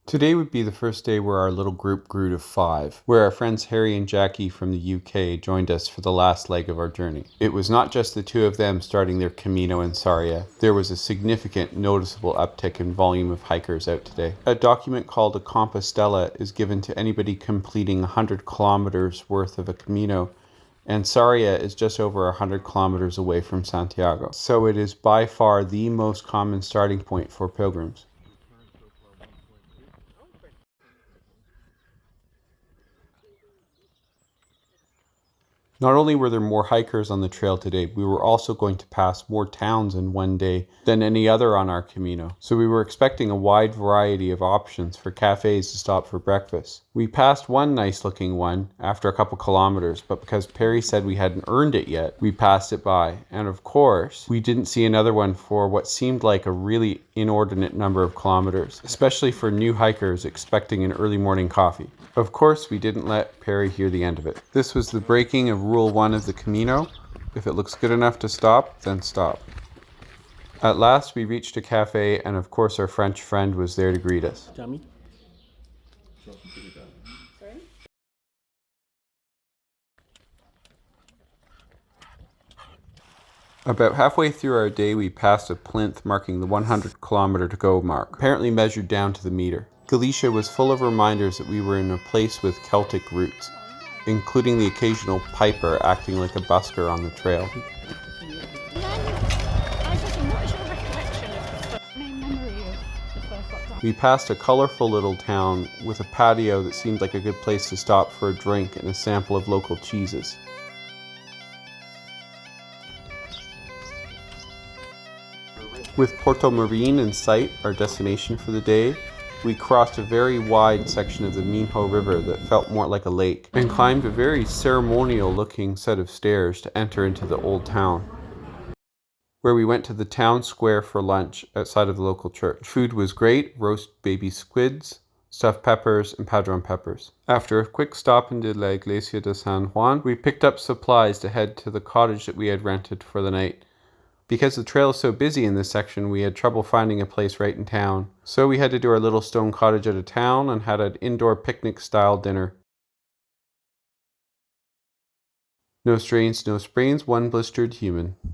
Today would be the first day where our little group grew to 5, where our friends Harry and Jackie from the UK joined us for the last leg of our journey. It was not just the two of them starting their Camino in Sarria. There was a significant, noticeable uptick in volume of hikers out today. A document called a Compostela is given to anybody completing 100 kilometers worth of a Camino, and Sarria is just over 100 kilometers away from Santiago. So it is by far the most common starting point for pilgrims. Not only were there more hikers on the trail today, we were also going to pass more towns in one day than any other on our Camino. So we were expecting a wide variety of options for cafes to stop for breakfast. We passed one nice looking one after a couple kilometers, but because Perry said we hadn't earned it yet, we passed it by. And of course, we didn't see another one for what seemed like a really inordinate number of kilometers, especially for new hikers expecting an early morning coffee. Of course, we didn't let Perry hear the end of it. This was the breaking of Rule 1 of the Camino. If it looks good enough to stop, then stop. At last, we reached a cafe, and of course our French friend was there to greet us. Jamie? About halfway through our day, we passed a plinth marking the 100 kilometer to go mark, apparently measured down to the meter. Galicia was full of reminders that we were in a place with Celtic roots, including the occasional piper acting like a busker on the trail. We passed a colorful little town with a patio that seemed like a good place to stop for a drink and a sample of local cheeses. With Portomarín in sight, our destination for the day, we crossed a very wide section of the Minho River that felt more like a lake, and climbed a very ceremonial-looking set of stairs to enter into the old town, where we went to the town square for lunch outside of the local church. Food was great: roast baby squids, stuffed peppers, and padron peppers. After a quick stop in la Iglesia de San Juan, we picked up supplies to head to the cottage that we had rented for the night. Because the trail is so busy in this section, we had trouble finding a place right in town. So we had to do our little stone cottage out of town and had an indoor picnic-style dinner. No strains, no sprains, one blistered human.